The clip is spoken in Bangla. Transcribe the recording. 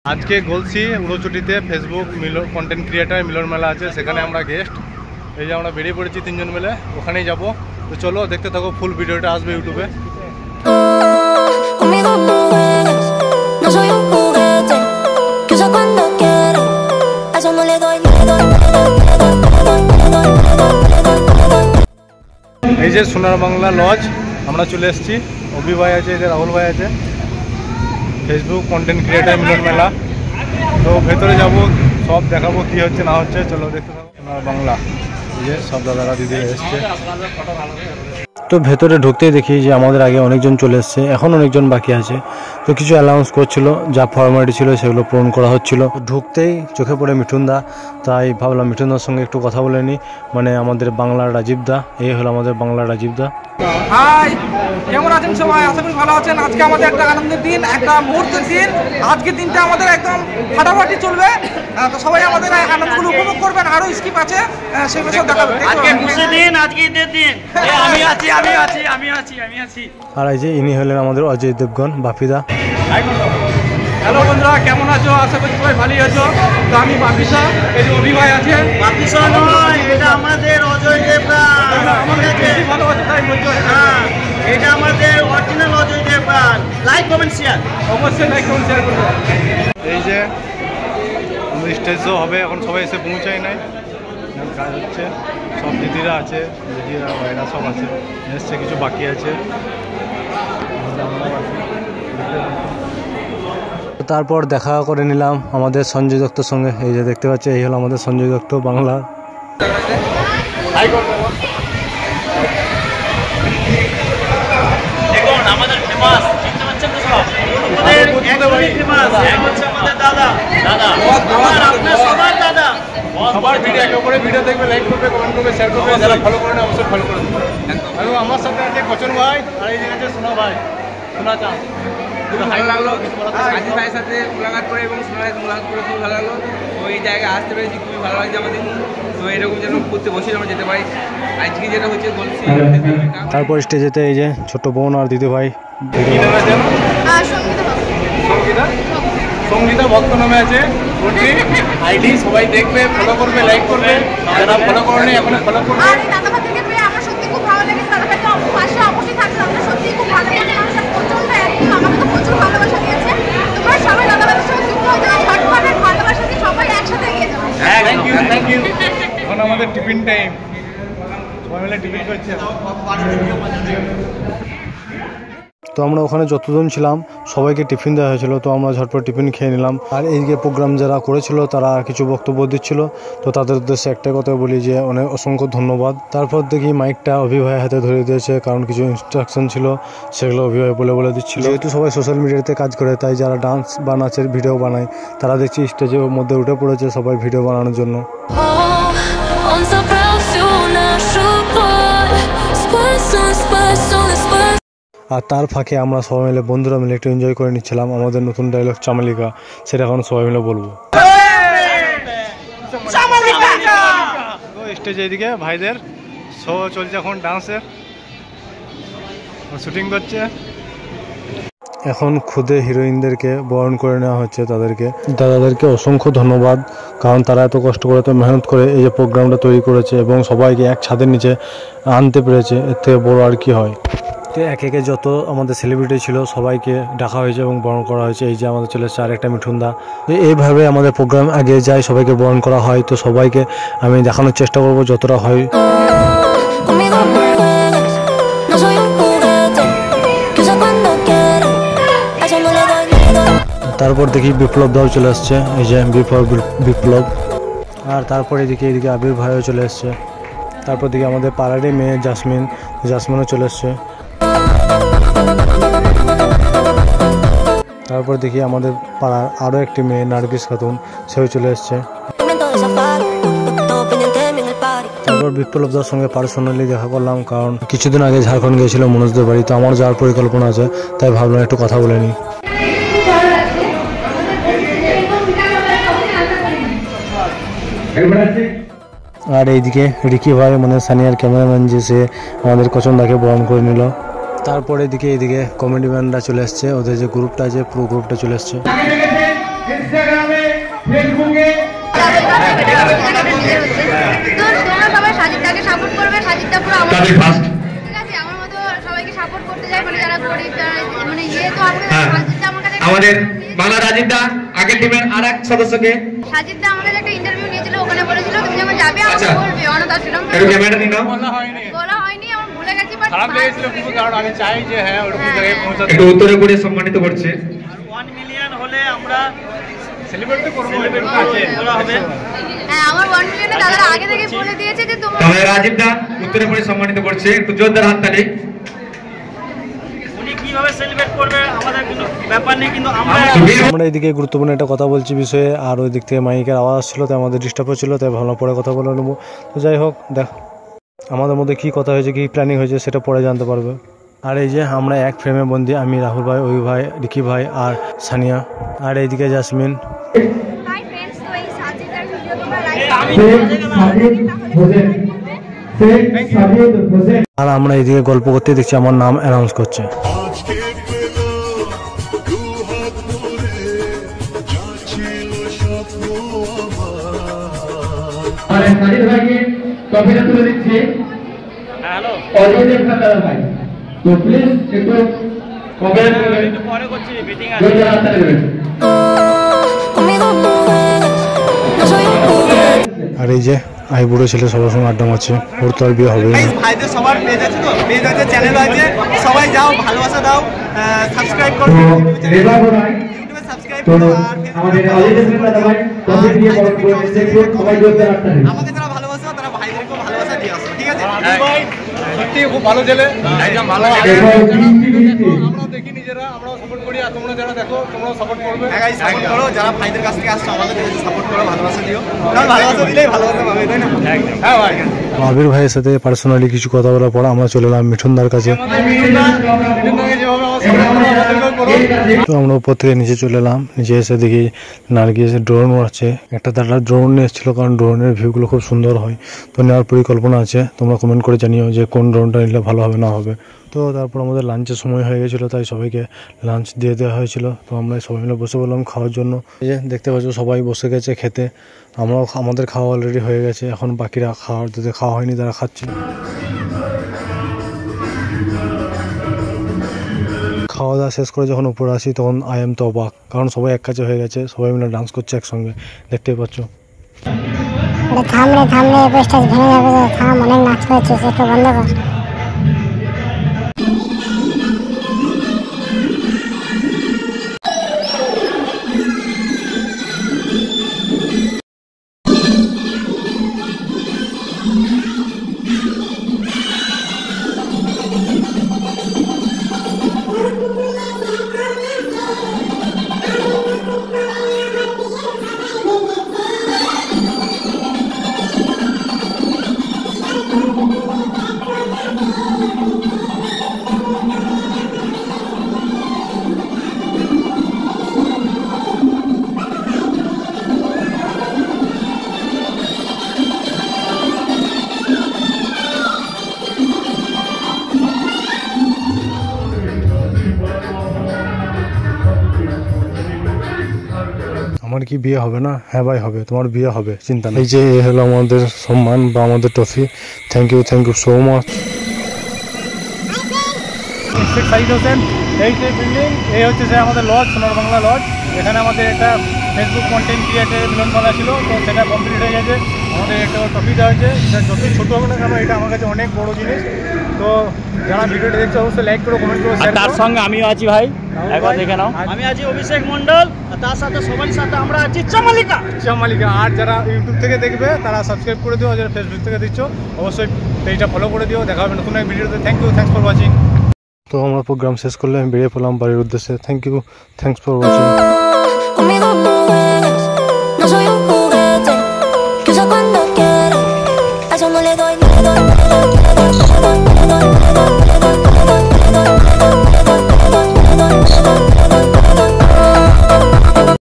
আজকে গলসি উড়োচুটিতে ফেসবুক কন্টেন্ট ক্রিয়েটার মিলন মেলা আছে, সেখানে আমরা গেস্ট। এই যে আমরা বেরিয়ে পড়েছি তিনজন মিলে, ওখানেই যাব। তো চলো দেখতে থাকো, ফুল ভিডিওটা আসবে ইউটিউবে। এই যে সোনার বাংলা লজ, আমরা চলে এসেছি। অভি ভাই আছে, এই যে রাহুল ভাই আছে, ফেসবুক কন্টেন্ট ক্রিয়েটার মিলন মেলা। তো ভেতরে যাব, সব দেখাবো কি হচ্ছে না হচ্ছে। চলো দেখতে থাকো। সোনার বাংলা, এই যে সব দাদারা দিদি এসছে। তো ভেতরে ঢুকতেই দেখি যে আমাদের আগে অনেকজন চলে এসছে, এখন অনেকজন বাকি আছে। তো কিছু অ্যানাউন্স করছিল, যা ফর্মালিটি ছিল সেগুলো পূরণ করা হচ্ছিল। ঢুকতেই চোখে পড়ে মিঠুনদা, তাই ভাবলাম মিঠুনদার সঙ্গে একটু কথা বলে নিই। মানে আমাদের বাংলার রাজীব দা, এই হলো আমাদের বাংলার রাজীব দা। হাই, কেমন আছেন সবাই? আশা করি ভালো আছেন। আজকে আমাদের একটা আনন্দের দিন, একটা মুহূর্তের দিন। আজকের দিনটা আমাদের একদম ফাটাফাটি চলবে। তো সবাই আমাদের আনন্দগুলো উপভোগ করবেন। আরো স্কিপ আছে, সেগুলো সব দেখাবেন। আজকে খুশি দিন, আজকে ঈদের দিন। আমি আছি। আর এই যে ইনি হলেন আমাদের অজয় দেবগন, বাপিদা। হ্যালো বন্ধুরা, কেমন আছো? আশা করি সবাই ভালোই আছো। তো আমি বাপিসা, এই যে অভি ভাই আছে। বাপিসা নয়, এটা আমাদের অজয় দেবগন। আমাদের বেশি ভালো আছে তাই বলছো। হ্যাঁ, এটা আমাদের original Ajay Devgan. Like comment share, অবশ্যই লাইক কমেন্ট শেয়ার করবে। এই যে স্টেজও হবে, এখন সবাই এসে পৌঁছায় নাই, কাজ হচ্ছে। সব দিদিরা আছে, দিদিরা ভাইরা সব আছে, এসছে, কিছু বাকি আছে। তারপর দেখা করে নিলাম আমাদের সঞ্জয় দত্তর সঙ্গে। এই যে দেখতে পাচ্ছি, এই হলো আমাদের সঞ্জয় দত্ত, বাংলা। দেখুন আমাদের ফেমাস, চিনতে পারছেন তো সব? আমাদের ফেমাস এক হচ্ছে আমাদের দাদা। আমার আপনার সবার দাদা। সবার ভিডিও একে করে ভিডিও দেখবে, লাইক করবে, কমেন্ট করবে, শেয়ার করবে। যারা ফলো করে না অবশ্যই ফলো করে দেবে। এবং আমার সাথে আছে কচন ভাই, আর এই যে আছে সোনা ভাই, সোনা চা। ভালো লাগলো আজিজ ভাইয়ের সাথে মোলাকাত করে এবং সোনা ভাইয়ের মোলাকাত করে খুবই ভালো লাগলো। তো এই জায়গায় আসতে পেরেছি, খুবই ভালো লাগছে আমাদের। তো এরকম যেন ঘুরতে বসে আমরা যেতে পারি। আজকে যেটা হচ্ছে বলছি। তারপর স্টেজেতে এই যে ছোট বোন আর দিদি ভাই। সঙ্গীতা ভক্ত নামে আছে আইডি, সবাই দেখবে, ফলো করবে, লাইক করবে। যারা ফলো করেনি এখনো ফলো করবে। Thank you. এখন আমাদের টিফিন টাইম, সবাই মিলে টিফিন করছে। তো আমরা ওখানে যতজন ছিলাম সবাইকে টিফিন দেওয়া হয়েছিল। তো আমরা ঝটপট টিফিন খেয়ে নিলাম। আর এই যে প্রোগ্রাম যারা করেছিল তারা কিছু বক্তব্য দিচ্ছিল, তো তাদের উদ্দেশ্যে একটা কথা বলি যে অনেক অসংখ্য ধন্যবাদ। তারপর দেখি মাইকটা অভি ভাইয়ের হাতে ধরে দিয়েছে, কারণ কিছু ইনস্ট্রাকশন ছিল সেগুলো অভি ভাই বলে দিচ্ছিল। যেহেতু সবাই সোশ্যাল মিডিয়াতে কাজ করে, তাই যারা ডান্স বা নাচের ভিডিও বানায় তারা দেখছি স্টেজের মধ্যে উঠে পড়েছে সবাই ভিডিও বানানোর জন্য। আর তার ফাঁকে আমরা সবাই মিলে বন্ধুরা মিলে একটু এনজয় করে নিচ্ছিলাম আমাদের নতুন ডায়লগ চামালিকা, সেটা এখন সবাই মিলে বলবো। স্টেজে এদিকে ভাইদের শো চলছে, এখন ডান্সের শুটিং করছে। এখন খুদে হিরোইনদেরকে বরণ করে নেওয়া হচ্ছে, দাদাদেরকে অসংখ্য ধন্যবাদ, কারণ তারা এত কষ্ট করে, এত মেহনত করে এই যে প্রোগ্রামটা তৈরি করেছে এবং সবাইকে এক ছাদের নিচে আনতে পেরেছে। এর থেকে বড় আর কি হয়। এক একে যত আমাদের সেলিব্রিটি ছিল সবাইকে ডাকা হয়েছে এবং বরণ করা হয়েছে। এই যে আমাদের চলে এসেছে আরেকটা মিঠুনদা। এইভাবে আমাদের প্রোগ্রাম আগে যায়, সবাইকে বরণ করা হয়। তো সবাইকে আমি দেখানোর চেষ্টা করবো যতটা হয়। তারপর দেখি বিপ্লব দাও চলে আসছে, এই যে বিপ্লব। আর তারপর এদিকে আবির ভাইও চলে এসছে। তারপর দেখি আমাদের পাড়ারই মেয়ে জাসমিনও চলে এসছে। তারপর দেখি আমাদের পাড়ার আরও একটি মেয়ে নার্গিস খাতুন, সেও চলে এসছে। তারপর বিপ্লব দার সঙ্গে পার্সোনালি দেখা করলাম, কারণ কিছুদিন আগে ঝাড়খণ্ড গিয়েছিল মনোজদের বাড়ি। তো আমার যাওয়ার পরিকল্পনা আছে, তাই ভাবলাম একটু কথা বলে নিই। আর এইদিকে রিকি ভাই মানে সানিয়ার ক্যামেরাম্যান, যে সে আমাদের কচনদাকে বরণ করে নিল। তারপরে এদিকে কমেডি ম্যানরা চলে আসছে, ওদের যে গ্রুপটা আছে পুরো গ্রুপটা চলে আসছে। ইনস্টাগ্রামে, ফেসবুকে। তো তোমরা সবাই সাজিদটাকে সাপোর্ট করবে। সাজিদটা পুরো আমার ঠিক আছে, আমার মতো সবাইকে সাপোর্ট করতে যায়, মানে যারা গরিব মানে যেহেতু সাজিদটা আমার কাছে আমাদের বাংলা রাজিদা আগের টিমের আরেক সদস্যকে সাজিদটা আমার কাছে একটা ইন্টারভিউ নিয়েছিল, ওখানে বলেছিল তুমি যখন যাবে আমাকে বলবে অনাথ আশ্রম। একটু ক্যামেরাটা নিয়ে নাও। বলা হয়নি, আমার ভুলে গেছি, বাট খারাপ লেগেছিল কিন্তু, কারণ আমি চাই যে হ্যাঁ ওরকম জায়গায় পৌঁছাতে। একটু উত্তরে করে সম্মানিত করছে। 1 মিলিয়ন হলে আমরা সেলিব্রেট তো করবো, করা হবে। হ্যাঁ, আমার 1 মিলিয়নে দাদারা আগে থেকে বলে দিয়েছে যে তোমরা তাহলে রাজীবদা উত্তরে করে সম্মানিত করছে, একটু জোরদার হাততালি। উনি কিভাবে সেলিব্রেট করবে আমাদের কোনো ব্যাপার নেই, কিন্তু আমরা এদিকে গুরুত্বপূর্ণ একটা কথা বলছি বিষয়ে, আর ওই দিক থেকে মাইকের আওয়াজ আসছিলো, তাই আমাদের ডিস্টার্ব হচ্ছিলো, তাই ভালো পরে কথা বলে নেবো। তো যাই হোক, দেখ আমাদের মধ্যে কী কথা হয়েছে, কী প্ল্যানিং হয়েছে সেটা পরে জানতে পারবে। আর এই যে আমরা এক ফ্রেমে বন্দি, আমি, রাহুল ভাই, ওই ভাই, রিকি ভাই আর সানিয়া, আর এইদিকে জাসমিন। হাই ফ্রেন্ডস, তো এই সাজিদার ভিডিও তোমরা আর আমরা এইদিকে গল্প করতে দেখছি আমার নাম অ্যানাউন্স করছে। সাজিদ ভাইকে ট্রফিটা তুলে দিচ্ছি। হ্যালো, অডিয়েন্সের সাথে ভাই, তো প্লিজ একটু কমেন্ট করবেন, একটু পরে করছি, মিটিং আছে। জোরদার হাততালি দেবেন। আর এই যে আই বুড়ো ছেলে সবার সঙ্গে আড্ডা মারছে, ওর তো আর বিয়ে হবে না। ভাইদের সবার পেজ আছে, তো পেজ আছে, চ্যানেল আছে, সবাই যাও, ভালোবাসা দাও, সাবস্ক্রাইব করো, রেবা গোড়ায় ইউটিউবে সাবস্ক্রাইব তো করো, আর আমাদের অডিয়েন্সের সাথে ভাই ট্রফি দিয়ে বড় করে দিচ্ছে, একটু সবাই জোরদার হাততালি। আমাকে যারা ভালোবাসো তারা ভাইদেরকেও ভালোবাসা দিয়ে আসো, ঠিক আছে? সত্যি খুব ভালো ছেলে, একদম ভালো। আমরা দেখি নিজেরা, আমরাও সাপোর্ট করি, আর তোমরা যারা দেখো তোমরাও সাপোর্ট করবে। সাপোর্ট করো, যারা ভাইদের কাছ থেকে আসছো আমাদের সাপোর্ট করো, ভালোবাসা দিও, কারণ ভালোবাসা দিলেই ভালোবাসা পাবে, তাই না? হ্যাঁ ভাই। আবির ভাইয়ের সাথে পার্সোনালি কিছু কথা বলার পর আমরা চলে এলাম মিঠুনদার কাছে। তো আমরা উপর থেকে নিচে চলে এলাম, নিচে এসে দেখি নার্গিস ড্রোন উড়াচ্ছে। একটা দাদা ড্রোন নিয়ে এসেছিল, কারণ ড্রোনের ভিউগুলো খুব সুন্দর হয়, তো নেওয়ার পরিকল্পনা আছে। তোমরা কমেন্ট করে জানিও যে কোন ড্রোনটা নিলে ভালো হবে না হবে। তো তারপর আমাদের লাঞ্চের সময় হয়ে গেছিলো, তাই সবাইকে লাঞ্চ দিয়ে দেওয়া হয়েছিল। তো আমরা সবাই মিলে বসে বললাম খাওয়ার জন্য। এই যে দেখতে পাচ্ছ সবাই বসে গেছে খেতে, আমরাও আমাদের খাওয়া অলরেডি হয়ে গেছে, এখন বাকিরা খাওয়ার দিতে খাওয়া হয়নি, তারা খাচ্ছে। খাওয়া দাওয়া শেষ করে যখন উপরে আসি তখন আই এম তো অবাক, কারণ সবাই এক কাছে হয়ে গেছে, সবাই মিলে ডান্স করছে একসঙ্গে, দেখতেই পাচ্ছ। থামলে স্টেজ ভেঙে যাবে, থাম, অনেক নাচ করেছিস, একটু বন্ধ কর। আমার কি বিয়ে হবে না? হ্যাঁ ভাই হবে, তোমার বিয়ে হবে, চিন্তা নেই। এই যে এ হলো আমাদের সম্মান বা আমাদের trophy. Thank you so much. এই যে বিল্ডিং, এই হচ্ছে যে আমাদের লজ, সোনার বাংলা লজ। এখানে আমাদের একটা ফেসবুক কন্টেন্ট ক্রিয়েটার মিলনমেলা ছিল, তো সেটা কমপ্লিট হয়ে গেছে। আমাদের একটা ট্রফি দেওয়া হয়েছে, এটা যতই ছোটো হবে না কেন এটা আমার কাছে অনেক বড় জিনিস। তো যারা ভিডিওটা দেখছে অবশ্যই লাইক করো, কমেন্ট করো, শেয়ার করো। তার সঙ্গে আমিও আছি ভাই, একবার দেখে নাও। আমি আছি অভিষেক মণ্ডল, আর তার সাথে সবারই সাথে আমরা আছি চামালিকা। আর যারা ইউটিউব থেকে দেখবে তারা সাবস্ক্রাইব করে দিও, আর যারা ফেসবুক থেকে দিচ্ছ অবশ্যই পেজটা ফলো করে দিও। দেখা হবে নতুন এক ভিডিওতে। Thanks for watching. তো আমরা প্রোগ্রাম শেষ করলে বেরিয়ে পড়লাম বাড়ির উদ্দেশ্যে। Thanks for watching.